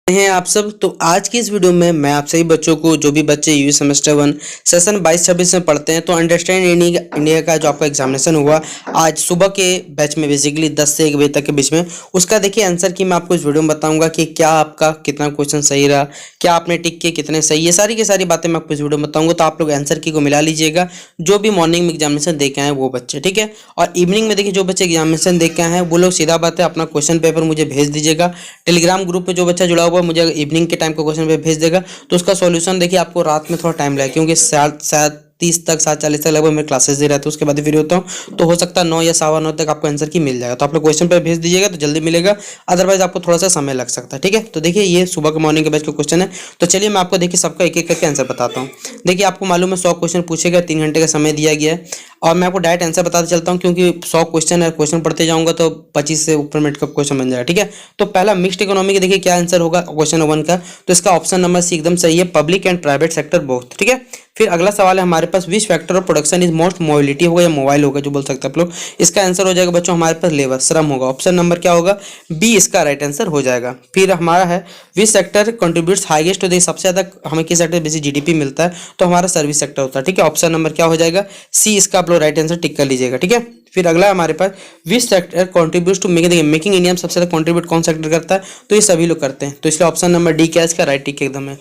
हैं आप सब। तो आज की इस वीडियो में मैं आप सभी बच्चों को, जो भी बच्चे यू सेमेस्टर 1 सेशन 22-26 में पढ़ते हैं, तो अंडरस्टैंड इंडिया का जो आपका एग्जामिनेशन हुआ आज सुबह के बैच में, बेसिकली 10 से 1 बजे तक के बीच में, उसका देखिए आंसर की मैं आपको इस वीडियो में बताऊंगा कि क्या आपका कितना क्वेश्चन सही रहा, क्या आपने टिक किए कितने सही, ये सारी की सारी बातें मैं आपको इस वीडियो में बताऊंगा। तो आप लोग आंसर की को मिला लीजिएगा, जो भी मॉर्निंग में एग्जामिनेशन दे के आए वो बच्चे, ठीक है। और इवनिंग में देखिए जो बच्चे एग्जामिनेशन दे के आए हैं वो लोग सीधा बात है अपना क्वेश्चन पेपर मुझे भेज दीजिएगा। टेलीग्राम ग्रुप में जो बच्चा जुड़ा हुआ है मुझे इवनिंग के टाइम को क्वेश्चन पेपर भेज देगा, तो उसका सॉल्यूशन देखिए आपको रात में थोड़ा टाइम लगेगा, क्योंकि 7:30 तक 7:40 तक लगभग मैं क्लासेस दे रहा था, उसके बाद फ्री होता हूँ, तो हो सकता है 9 या 9:15 तक आपको आंसर की मिल जाएगा। तो आप लोग क्वेश्चन पेपर भेज दीजिएगा तो जल्दी मिलेगा, अदरवाइज आपको थोड़ा सा समय लग सकता है, ठीक है। तो देखिए ये सुबह के मॉर्निंग के बैच का क्वेश्चन है, तो चलिए मैं आपको देखिए सबका एक एक करके आंसर बताता हूँ। देखिए आपको मालूम है 100 क्वेश्चन पूछेगा, 3 घंटे का समय दिया गया है, और मैं आपको डायरेक्ट आंसर बताते चलता हूँ, क्योंकि 100 क्वेश्चन है, क्वेश्चन पढ़ते जाऊंगा तो 25 से ऊपर मिनट का क्वेश्चन बन जाएगा, ठीक है। तो पहला मिक्स्ड इकोनॉमी के देखिए क्या आंसर होगा क्वेश्चन 1 का, तो इसका ऑप्शन नंबर सी एकदम सही है, public and private sector both, ठीक है। फिर अगला सवाल है हमारे पास, which factor of production is most mobility होगा या मोबाइल होगा, जो बोल सकते हैं आप लोग। इसका आंसर हो जाएगा बच्चों हमारे पास लेबर, श्रम होगा, ऑप्शन नंबर क्या होगा, बी इसका राइट आंसर हो जाएगा। फिर हमारा है विच सेक्टर कंट्रीब्यूट्स हाईएस्ट, तो देखिए सबसे ज्यादा हमें किस सेक्टर बेसिक जीडीपी मिलता है, तो हमारा सर्विस सेक्टर होता है, ठीक है। ऑप्शन नंबर क्या हो जाएगा, सी इसका आप लोग राइट आंसर टिक कर लीजिएगा, ठीक है। फिर अगला हमारे पास which sector contributes to making, making India में सबसे ज्यादा कंट्रीब्यूट कौन सेक्टर करता है, तो ये सभी लोग करते हैं, तो इसलिए ऑप्शन नंबर डी क्या है इसका राइट टिक एकदम है।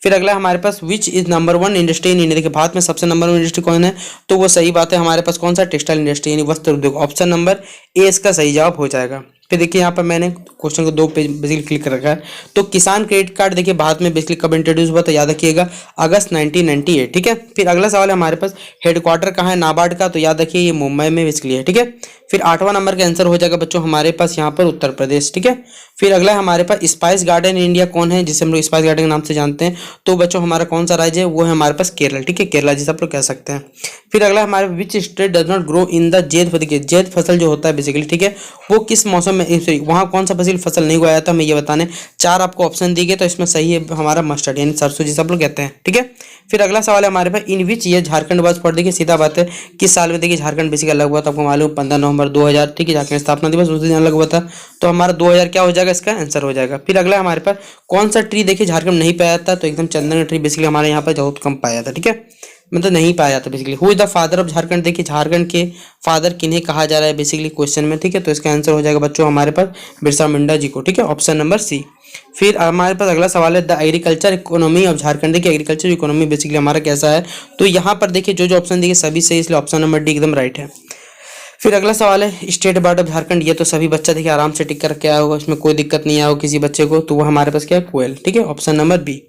फिर अगला हमारे पास which is number 1 industry in India, देखिए भारत में सबसे नंबर 1 इंडस्ट्री कौन है, तो वो सही बात है, हमारे पास कौन सा टेक्सटाइल इंडस्ट्री यानी वस्त्र उद्योग, ऑप्शन नंबर ए इसका सही जवाब हो जाएगा। फिर देखिए यहाँ पर मैंने क्वेश्चन को 2 पेज बेसिकली क्लिक कर रखा है, तो किसान क्रेडिट कार्ड देखिए भारत में बेसिकली कब इंट्रोड्यूस हुआ, तो याद रखिएगा अगस्त 1998, ठीक है। फिर अगला सवाल है हमारे पास हेडक्वार्टर कहाँ है नाबार्ड का, तो याद रखिए ये मुंबई में बेसिकली है, ठीक है। फिर 8वां नंबर का आंसर हो जाएगा बच्चों हमारे पास यहाँ पर उत्तर प्रदेश, ठीक है। फिर अगला है हमारे पास स्पाइस गार्डन इंडिया कौन है, जिसे हम लोग स्पाइस गार्डन के नाम से जानते हैं, तो बच्चों हमारा कौन सा राज्य है, वो है हमारे पास केरल, ठीक है, केरला जिसे आप लोग कह सकते हैं। फिर अगला हमारे which state does not grow in the jute, देखिए जेद फसल जो होता है बेसिकली, ठीक है, वो किस मौसम में, वहाँ कौन सा फसल नहीं उगाया था, हमें ये बताने 4 आपको ऑप्शन दिए गए, तो इसमें सही है हमारा मस्टर्ड यानी सरसों जिसे आप लोग कहते हैं, ठीक है। फिर अगला सवाल है हमारे पास in which year Jharkhand was for, देखिए सीधा बात है किस साल में देखिए झारखंड बेसिकली अलग हुआ था, आपको मालूम 15 नवंबर 2000, ठीक है, झारखंड स्थापना दिवस उस दिन अलग हुआ था, तो हमारा 2000 क्या हो जाएगा इसका आंसर हो जाएगा। फिर अगला हमारे पास कौन सा ट्री देखिए झारखंड में नहीं पाया था, तो एकदम चंदन का ट्री बेसिकली हमारे यहाँ पर बहुत कम पाया था, ठीक है, मतलब नहीं पाया जाता basically. Who is the father of Jharkhand, देखिए झारखंड के फादर किन्हें कहा जा रहा है बेसिकली क्वेश्चन में, ठीक है, तो इसका आंसर हो जाएगा बच्चों हमारे पास बिरसा मुंडा जी को, ठीक है, ऑप्शन नंबर सी। फिर हमारे पास अगला सवाल है the agriculture economy of Jharkhand, देखिए एग्रीकल्चर इकोनॉमी बेसिकली हमारा कैसा है, तो यहाँ पर देखिए जो ऑप्शन देखिए सभी सही, इसलिए ऑप्शन नंबर डी एकदम राइट है। फिर अगला सवाल है स्टेट बर्ड ऑफ झारखंड, ये तो सभी बच्चा देखिए आराम से टिक करके आया होगा, इसमें कोई दिक्कत नहीं आया होगा किसी बच्चे को, तो वो हमारे पास क्या है कोयल, ठीक है, ऑप्शन नंबर बी।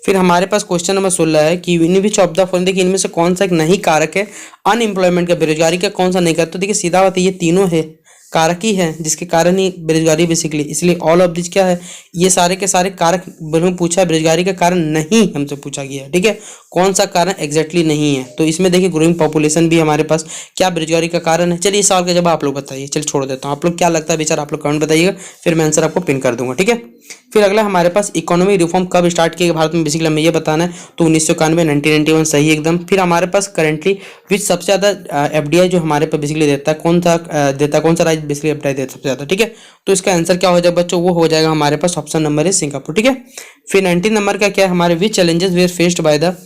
फिर हमारे पास क्वेश्चन नंबर 16 है कि इन विच ऑफ द फॉलोइंग, देखिए इनमें से कौन सा एक नहीं कारक है अनएम्प्लॉयमेंट का, बेरोजगारी का कौन सा नहीं कारक, तो देखिए सीधा बात है ये तीनों है कारक ही है जिसके कारण ही बेरोजगारी बेसिकली, इसलिए ऑल ऑफ दिस क्या है, ये सारे के सारे कारक पूछा है, बेरोजगारी का कारण नहीं हमसे पूछा गया है, ठीक है, कौन सा कारण एग्जैक्टली नहीं है, तो इसमें देखिए ग्रोइंग पॉपुलेशन भी हमारे पास क्या बेरोजगारी का कारण है। चलिए इस सवाल का जवाब आप लोग बताइए, चलिए छोड़ देता हूँ, आप लोग क्या लगता है बेचारा, आप लोग कमेंट बताइएगा, फिर मैं आंसर आपको पिन कर दूंगा, ठीक है। फिर अगला हमारे पास इकोनॉमिक रिफॉर्म कब स्टार्ट किया भारत में बेसिकली हमें ये बताना है, तो 1991 1991 सही एकदम। फिर हमारे पास करेंटली विच सबसे ज्यादा एफडीआई जो हमारे पे बेसिकली देता है, कौन सा राज्य बेसिकली एफडीआई देता है सबसे ज्यादा, ठीक है, तो इसका आंसर क्या हो जाएगा बच्चों, वो हो जाएगा हमारे पास ऑप्शन नंबर है सिंगापुर, ठीक है। फिर 19 नंबर का क्या है हमारे which challenges were faced by the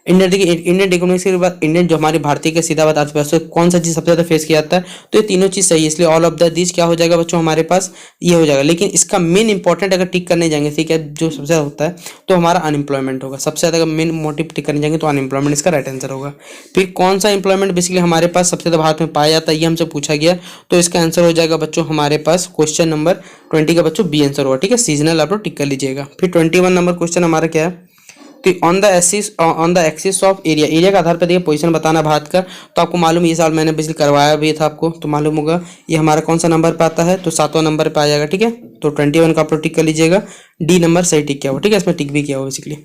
Indian, देखिए इंडियन इकोनॉमिक्स के बाद इंडियन जो हमारी भारतीय के सीधा बात अर्थव्यवस्था कौन सा चीज सबसे ज्यादा फेस किया जाता है, तो ये तीनों चीज सही है, इसलिए ऑल ऑफ द दिस क्या हो जाएगा बच्चों हमारे पास ये हो जाएगा। लेकिन इसका मेन इंपॉर्टेंट अगर टिक करने जाएंगे, ठीक है, जो सबसे ज्यादा होता है तो हमारा अनएम्प्लॉयमेंट होगा, सबसे ज्यादा मेन मोटिव टिक करने जाएंगे तो अनएम्प्लॉयमेंट इसका राइट आंसर होगा। फिर कौन सा इंप्लॉयमेंट बेसिकली हमारे पास सबसे ज्यादा भारत में पाया जाता है ये हमसे पूछा गया, तो इसका आंसर हो जाएगा बच्चों हमारे पास क्वेश्चन नंबर 20 का बच्चों बी आंसर होगा, ठीक है, सीजनल आप लोग टिक कर लीजिएगा। फिर 21 नंबर क्वेश्चन हमारा क्या है, तो on the axis of area के आधार पर देखिए पोजीशन बताना भारत का, तो आपको मालूम ये साल मैंने बिजली करवाया भी था आपको, तो मालूम होगा ये हमारा कौन सा नंबर पे आता है, तो 7वां नंबर पे आ जाएगा, ठीक है, तो 21 का आप लोग टिक कर लीजिएगा, डी नंबर सही टिक किया हुआ, ठीक है, इसमें टिक भी किया हुआ बेसिकली।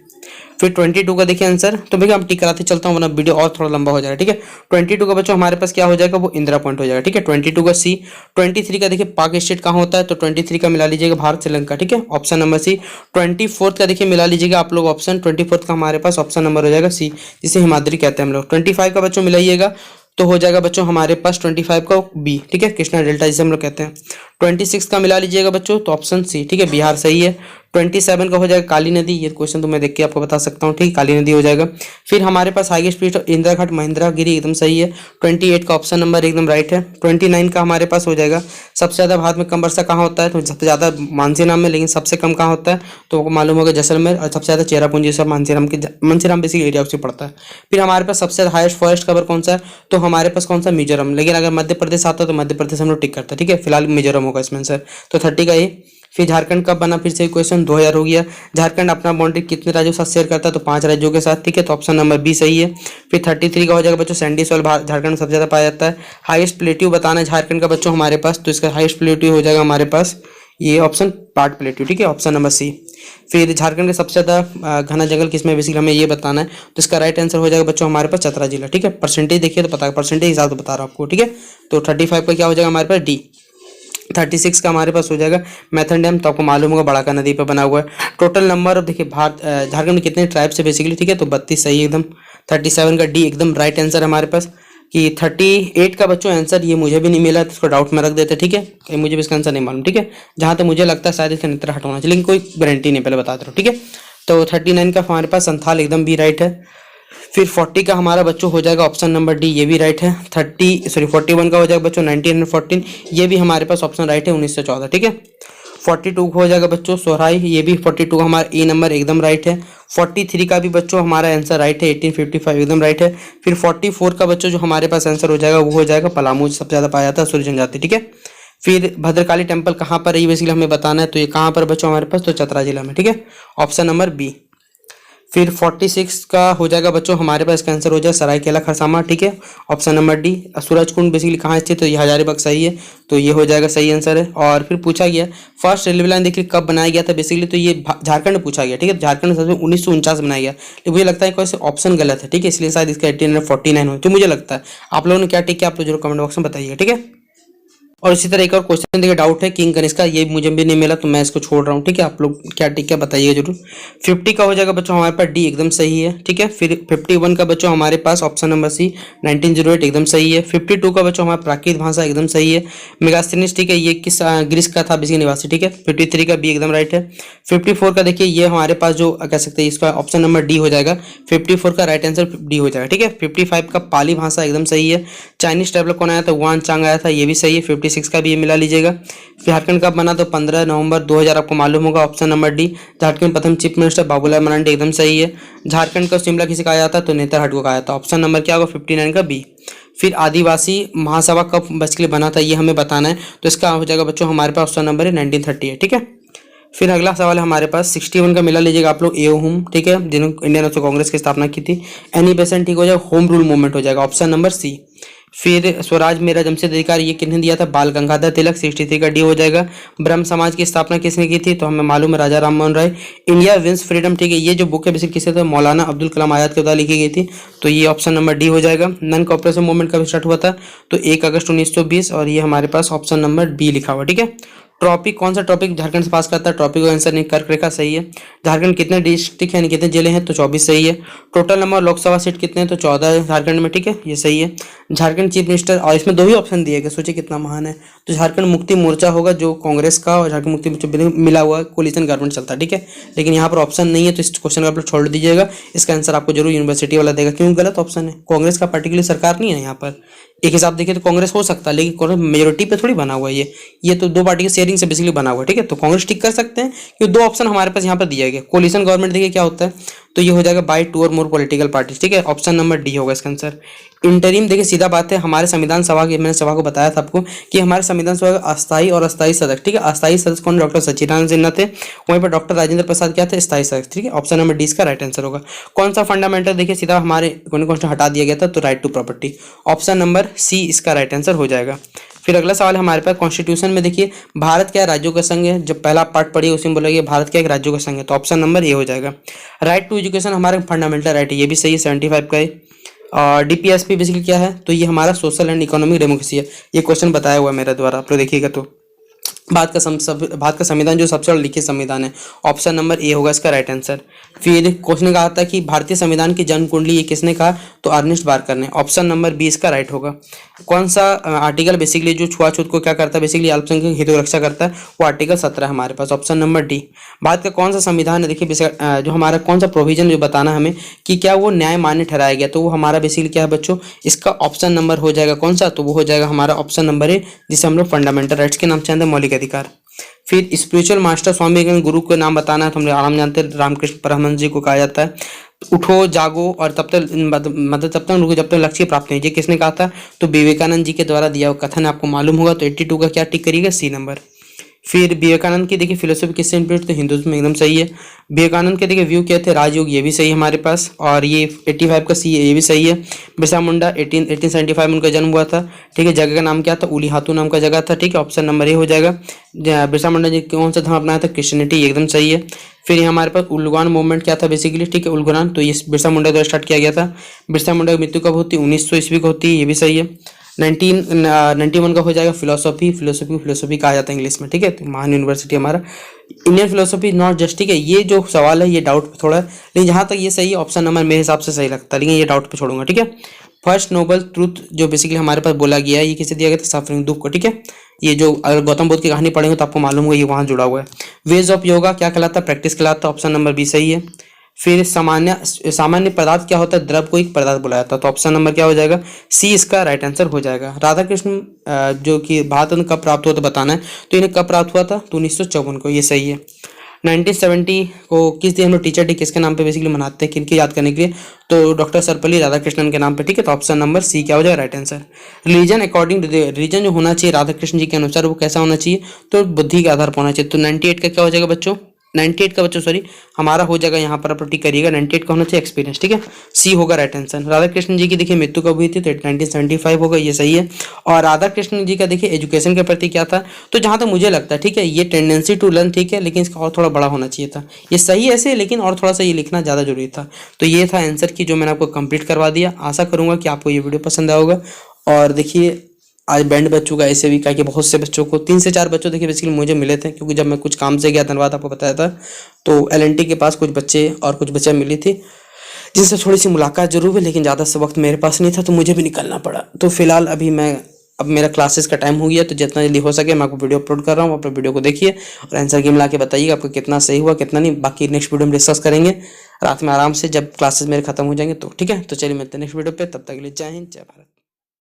फिर 22 का देखिए आंसर, तो भैया हम टिक कराते चलता हूँ वरना वीडियो और थोड़ा लंबा हो जाएगा, ठीक है। 22 का बच्चों हमारे पास क्या हो जाएगा, वो इंदिरा पॉइंट हो जाएगा, ठीक है, 22 का सी। 23 का देखिए पाक स्टेट कहाँ होता है, तो 23 का मिला लीजिएगा भारत श्रीलंका, ठीक है, ऑप्शन नंबर सी। 24 का देखिए मिला लीजिएगा आप लोग ऑप्शन, 24 का हमारे पास ऑप्शन नंबर हो जाएगा सी, जिसे हिमाद्री कहते हैं हम लोग। 25 का बच्चों मिलाइएगा तो हो जाएगा बच्चों हमारे पास 25 का बी, ठीक है, कृष्णा डेल्टा जिसे हम लोग कहते हैं। 26 का मिला लीजिएगा बच्चों तो ऑप्शन सी, ठीक है, बिहार सही है। 27 का हो जाएगा काली नदी, ये क्वेश्चन तो मैं देख के आपको बता सकता हूँ, ठीक, काली नदी हो जाएगा। फिर हमारे पास हाईएस्ट पीक इंदिरा घाट महेंद्रा गिरी, एकदम सही है। 28 का ऑप्शन नंबर एकदम राइट है। 29 का हमारे पास हो जाएगा सबसे ज़्यादा भारत में कम वर्षा कहाँ होता है, तो सबसे ज़्यादा मानसीराम में, लेकिन सबसे कम कहाँ होता है तो आपको मालूम होगा जैसलमेर, और सबसे ज़्यादा चेरापूंजी सब मानसीराम बेसिक एरिया से पड़ता है। फिर हमारे पास सबसे ज़्यादा हाईएस्ट फॉरेस्ट कवर कौन सा है, तो हमारे पास कौन सा, मिजोरम, लेकिन अगर मध्य प्रदेश आता है तो मध्य प्रदेश हम लोग टिक करते हैं, ठीक है, फिलहाल मिजोरम होगा इसमें आंसर, तो 30 का ये। फिर झारखंड कब बना, फिर से क्वेश्चन 2000 हो गया। झारखंड अपना बाउंड्री कितने राज्यों के साथ शेयर करता है, तो 5 राज्यों के साथ, ठीक है, तो ऑप्शन नंबर बी सही है। फिर 33 का हो जाएगा बच्चों सैंडी सॉइल झारखंड में सबसे ज्यादा पाया जाता है। हाईएस्ट प्लेट्यू बताना है झारखंड का बच्चों हमारे पास, तो इसका हाईएस्ट प्लेट्यू हो जाएगा हमारे पास ये ऑप्शन पार्ट प्लेट्यू, ठीक है, ऑप्शन नंबर सी। फिर झारखंड का सबसे ज्यादा घना जंगल किसमें, बेसिकली हमें ये बताना है, तो इसका राइट आंसर हो जाएगा बच्चों हमारे पास चतरा जिला, ठीक है। परसेंटेज देखिए तो पता है, परसेंटेज हिसाब से बता रहा हूँ आपको, ठीक है। तो 35 का क्या हो जाएगा हमारे पास डी। 36 का हमारे पास हो जाएगा मैथन डैम, तो आपको मालूम होगा बड़ाका नदी पर बना हुआ है। टोटल नंबर देखिए झारखंड में कितने ट्राइब्स है बेसिकली, ठीक है, तो 32 सही एकदम। 37 का डी एकदम राइट आंसर है हमारे पास। कि 38 का बच्चों आंसर ये मुझे भी नहीं मिला, तो इसको डाउट में रख देते, ठीक है, कि मुझे भी इसका आंसर नहीं मालूम, ठीक है। जहां तक मुझे लगता है शायद इसका नेत्र हटवाना चाहिए, लेकिन कोई गारंटी नहीं, पहले बता दे रहा हूँ, ठीक है। तो 39 का हमारे पास संथाल एकदम भी राइट है। फिर 40 का हमारा बच्चों हो जाएगा ऑप्शन नंबर डी, ये भी राइट है। 41 का हो जाएगा बच्चों 1914, ये भी हमारे पास ऑप्शन राइट है, 1914, ठीक है। 42 का हो जाएगा बच्चों सोहराई, ये भी 42 का हमारा ए नंबर एकदम राइट है। 43 का भी बच्चों हमारा आंसर राइट है, 1855 एकदम राइट है। फिर 44 का बच्चों जो हमारे पास आंसर हो जाएगा वो हो जाएगा पलामू, सबसे ज्यादा पाया जाता है सूर्य जनजाति, ठीक है। फिर भद्रकाली टेम्पल कहाँ पर है ये बेसिकली हमें बताना है, तो ये कहाँ पर बच्चों हमारे पास, तो चतरा जिला में, ठीक है, ऑप्शन नंबर बी। फिर 46 का हो जाएगा बच्चों हमारे पास इसका आंसर हो जाएगा सरायकेला खरसामा, ठीक है, option number D. Surajkund basically कहाँ स्थित है, तो ये हजारीबाग सही है, तो ये हो जाएगा सही आंसर है। और फिर पूछा गया फर्स्ट रेलवे लाइन देखिए कब बनाया गया था बेसिकली, तो ये झारखंड में पूछा गया, ठीक है, झारखंड में सबसे 1949 बनाया गया, लेकिन मुझे लगता है कोई ऑप्शन गलत है, ठीक है, इसलिए शायद इसका 1849 हो, तो मुझे लगता है। आप लोगों ने क्या टिक किया आप लोग जरूर कमेंट बॉक्स में बताइएगा, ठीक है। और इसी तरह एक और क्वेश्चन देखिए डाउट है किंग गणेश का, ये मुझे भी नहीं मिला तो मैं इसको छोड़ रहा हूँ, ठीक है। आप लोग क्या टिक क्या बताइएगा जरूर। 50 का हो जाएगा बच्चों हमारे पास डी एकदम सही है, ठीक है। फिर 51 का बच्चों हमारे पास ऑप्शन नंबर सी 1908 एकदम सही है। 52 का बच्चों हमारा प्राकृत भाषा एकदम सही है। मेगास्थनीज, ठीक है, ये किस ग्रीस का था बेसिक निवासी, ठीक है। 53 का बी एकदम राइट है। 54 का देखिए ये हमारे पास जो कह सकते हैं इसका ऑप्शन नंबर डी हो जाएगा। 54 का राइट आंसर डी हो जाएगा, ठीक है। 55 का पाली भाषा एकदम सही है। चाइनीज ट्रैवलर कौन आया था, वान चांग आया था, ये भी सही है। 56 का भी ये मिला लीजिएगा। झारखंड कब बना, तो 15 नवंबर 2000 आपको मालूम होगा, ऑप्शन नंबर डी। झारखंड प्रथम चीफ मिनिस्टर बाबूलाल मरांडी एकदम सही है। झारखंड का शिमला किसे कहा जाता है, तो नेतरहाट को कहा जाता है, ऑप्शन नंबर क्या होगा 59 का बी। फिर आदिवासी महासभा कब बेसिकली बना था ये हमें बताना है, तो इसका हो जाएगा बच्चों हमारे पास ऑप्शन नंबर है 1930 है, ठीक है। फिर अगला सवाल है हमारे पास 61 का मिला लीजिएगा आप लोग, एओ होम, ठीक है, जिन्होंने इंडियन नेशनल कांग्रेस की स्थापना की थी। एनी बेसेंट, ठीक हो जाएगा, होम रूल मूवमेंट हो जाएगा, ऑप्शन नंबर सी। फिर स्वराज मेरा जमशेद अधिकार ये किसने दिया था, बाल गंगाधर तिलक, 63 का डी हो जाएगा। ब्रह्म समाज की स्थापना किसने की थी, तो हमें मालूम है राजा Ram Mohan Roy. India wins freedom, ठीक है, ये जो बुक है बेसिक किससे, तो मौलाना अब्दुल कलाम आजाद के द्वारा लिखी गई थी, तो ये ऑप्शन नंबर डी हो जाएगा। नन कॉपरेशन मूवमेंट कब स्टार्ट हुआ था, तो 1 अगस्त 1920, और ये हमारे पास ऑप्शन नंबर बी लिखा हुआ, ठीक है। टॉपिक कौन सा टॉपिक झारखंड से पास करता है, टॉपिक का आंसर नहीं, कर्क रेखा सही है। झारखंड कितने डिस्ट्रिक्ट है, कितने जिले हैं, तो 24 सही है। टोटल नंबर लोकसभा सीट कितने हैं, तो 14 है झारखंड में, ठीक है, ये सही है। झारखंड चीफ मिनिस्टर, और इसमें 2 ही ऑप्शन दिए गए, सोचिए कितना महान है। तो झारखंड मुक्ति मोर्चा होगा जो कांग्रेस का, और झारखंड मुक्ति मोर्चा मिला हुआ कोलिशन गवर्नमेंट चलता है, ठीक है, लेकिन यहाँ पर ऑप्शन नहीं है, तो इस क्वेश्चन को आप लोग छोड़ दीजिएगा। इसका आंसर आपको जरूर यूनिवर्सिटी वाला देगा, क्यों गलत ऑप्शन है, कांग्रेस का पार्टिकुलर सरकार नहीं है यहाँ पर। एक हिसाब देखिए तो कांग्रेस हो सकता है, लेकिन कांग्रेस मेजोरिटी पे थोड़ी बना हुआ है, ये तो 2 पार्टी के शेयरिंग से बेसिकली बना हुआ है, ठीक है। तो कांग्रेस टिक कर सकते हैं, क्योंकि 2 ऑप्शन हमारे पास यहाँ पर दिया गया। कोलिशन गवर्नमेंट देखिए क्या होता है, तो ये हो जाएगा बाय 2 और मोर पॉलिटिकल पार्टी, ठीक है, ऑप्शन नंबर डी होगा इसका आंसर। इंटरिम देखिए सीधा बात है, हमारे संविधान सभा की, मैंने सभा को बताया था आपको कि हमारे संविधान सभा का अस्थायी और अस्थायी सदस्य, ठीक है, अस्थायी सदस्य कौन, डॉक्टर सच्चिदानंद सिन्हा थे, वहीं पर डॉक्टर राजेंद्र प्रसाद क्या थे, स्थायी सदस्य, ठीक है, ऑप्शन नंबर डी इसका राइट आंसर होगा। कौन सा फंडामेंटल देखिए सीधा हमारे कॉन्स्टिट्यूशन हटा दिया गया था, तो right to property, option number C इसका राइट आंसर हो जाएगा। फिर अगला सवाल हमारे पास कॉन्स्टिट्यूशन में देखिए भारत क्या राज्यों का संघ है, जब पहला पार्ट पढ़िए उसी में बोलेंगे भारत क्या एक राज्यों का संघ है, तो ऑप्शन नंबर ये हो जाएगा। राइट टू एजुकेशन हमारा फंडामेंटल राइट है, ये भी सही है, 75 का है। और डीपीएसपी बेसिकली क्या है, तो ये हमारा सोशल एंड इकोनॉमिक डेमोक्रेसी है, ये क्वेश्चन बताया हुआ है मेरे द्वारा, आप लोग देखिएगा तो। भारत का संविधान जो सबसे बड़ा लिखित संविधान है, ऑप्शन नंबर ए होगा इसका राइट आंसर। फिर क्वेश्चन कहा था कि भारतीय संविधान की जन्म कुंडली ये किसने कहा, तो अर्नेस्ट बार्कर ने, ऑप्शन नंबर बी इसका राइट होगा। कौन सा आर्टिकल बेसिकली जो छुआछूत को क्या करता है, बेसिकली अल्पसंख्यक हितों की रक्षा करता है, वो आर्टिकल 17 हमारे पास, ऑप्शन नंबर डी। भारत का कौन सा संविधान है, देखिए जो हमारा कौन सा प्रोविजन जो बताना हमें कि क्या वो न्याय मान्य ठहराया गया, तो वो हमारा बेसिकली क्या है बच्चों, इसका ऑप्शन नंबर हो जाएगा कौन सा, तो वो हो जाएगा हमारा ऑप्शन नंबर ए, जिसे हम लोग फंडामेंटल राइट्स के नाम से जानते हैं, मौलिक अधिकार। फिर स्पिरिचुअल मास्टर स्वामी विवेकानंद गुरु का नाम बताना है, तो हम लोग आराम जानते हैं रामकृष्ण परमहंस जी को कहा जाता है। उठो जागो और तब तक मतलब तब तक रुको जब तक लक्ष्य प्राप्त नहीं, ये किसने कहा था, तो विवेकानंद जी के द्वारा दिया हुआ कथन आपको मालूम होगा, तो 82 का क्या टिक करिएगा, सी नंबर। फिर विवेकानंद की देखिए फिलोसफी किससे इंस्पिरेट, तो हिंदुज्म में, एकदम सही है। विवेकानंद के देखिए व्यू क्या थे, राजयोग, ये भी सही है हमारे पास, और ये 85 का सी है, ये भी सही है। बिरसा मुंडा 1875 में उनका जन्म हुआ था, ठीक है। जगह का नाम क्या था, उलीहातू नाम का जगह था, ठीक है, ऑप्शन नंबर ए हो जाएगा। बिरसा मुंडा जी कौन सा धर्म अपनाया था, क्रिश्चियनिटी, एकदम सही है। फिर हमारे पास उलगुवान मूवमेंट क्या था बेसिकली, ठीक है, उलगुवान, तो ये बिरसा मुंडा द्वारा स्टार्ट किया गया था। बिरसा मुंडा की मृत्यु कब होती है, 1900 ईस्वी को होती है, ये भी सही है। 1991 का हो जाएगा फिलोसफी कहा जाता है इंग्लिश में, ठीक है, तो महान यूनिवर्सिटी हमारा। इंडियन फिलोसफी नॉट जस्ट, ठीक है, ये जो सवाल है ये डाउट पे थोड़ा है, लेकिन जहाँ तक ये सही है ऑप्शन नंबर मेरे हिसाब से सही लगता है, लेकिन ये डाउट पे छोड़ूंगा, ठीक है। फर्स्ट नोबल ट्रूथ जो बेसिकली हमारे पास बोला गया है, ये किसे दिया गया था, सफरिंग, दुख को, ठीक है। ये जो अगर गौतम बुद्ध की कहानी पढ़ेंगे तो आपको मालूम होगा ये वहाँ जुड़ा हुआ है। वेज ऑफ योगा क्या कहलाता है, प्रैक्टिस कहलाता है, ऑप्शन नंबर बी सही है। फिर सामान्य पदार्थ क्या होता है, द्रव को एक पदार्थ बोला जाता है, तो ऑप्शन नंबर क्या हो जाएगा, सी इसका राइट आंसर हो जाएगा। राधा कृष्ण जो कि भारत रत्न कब प्राप्त हुआ था बताना है, तो इन्हें कब प्राप्त हुआ था, तो 1954 को, ये सही है। 1970 को किस दिन हम लोग टीचर डे किसके नाम पे बेसिकली मनाते हैं, किनकी याद करने के लिए, तो डॉक्टर सर्वपल्ली राधाकृष्णन के नाम पे, ठीक है, तो ऑप्शन नंबर सी क्या हो जाएगा right answer. Religion according to religion जो होना चाहिए राधाकृष्ण जी के अनुसार वो कैसा होना चाहिए, तो बुद्धि के आधार पर होना चाहिए, तो 98 का क्या हो जाएगा बच्चों, 98 का बच्चों सॉरी हमारा हो जाएगा यहाँ पर आप टिक करिएगा, 98 का होना चाहिए एक्सपीरियंस, ठीक है, सी होगा राइट आंसर। राधा कृष्ण जी की देखिए मृत्यु कब हुई थी, तो 1975 होगा, ये सही है। और राधा कृष्ण जी का देखिए एजुकेशन के प्रति क्या था, तो जहाँ तक मुझे लगता है, ठीक है, ये टेंडेंसी टू लर्न, ठीक है, लेकिन इसका और थोड़ा बड़ा होना चाहिए था, ये सही ऐसे लेकिन और थोड़ा सा ये लिखना ज़्यादा जरूरी था। तो ये था आंसर की जो मैंने आपको कंप्लीट करवा दिया। आशा करूँगा कि आपको ये वीडियो पसंद आया होगा। और देखिए आज बैंड बच्चों का ऐसे भी कहा कि बहुत से बच्चों को 3 से 4 बच्चों देखिए बेसिकली मुझे मिले थे, क्योंकि जब मैं कुछ काम से गया धन्यवाद आपको बताया था, तो एलएनटी के पास कुछ बच्चे और कुछ बच्चे मिली थी जिनसे थोड़ी सी मुलाकात जरूर हुई, लेकिन ज़्यादा से वक्त मेरे पास नहीं था तो मुझे भी निकलना पड़ा। तो फिलहाल अब मेरा क्लासेस का टाइम हो गया, तो जितना जल्दी हो सके मैं आपको वीडियो अपलोड कर रहा हूँ, अपने वीडियो को देखिए और आंसर की मिला के बताइएगा आपको कितना सही हुआ कितना नहीं। बाकी नेक्स्ट वीडियो में डिस्कस करेंगे रात में आराम से जब क्लासेस मेरे खत्म हो जाएंगे, तो ठीक है। तो चलिए मिलते हैं नेक्स्ट वीडियो पे, तब तक के लिए जय हिंद जय भारत।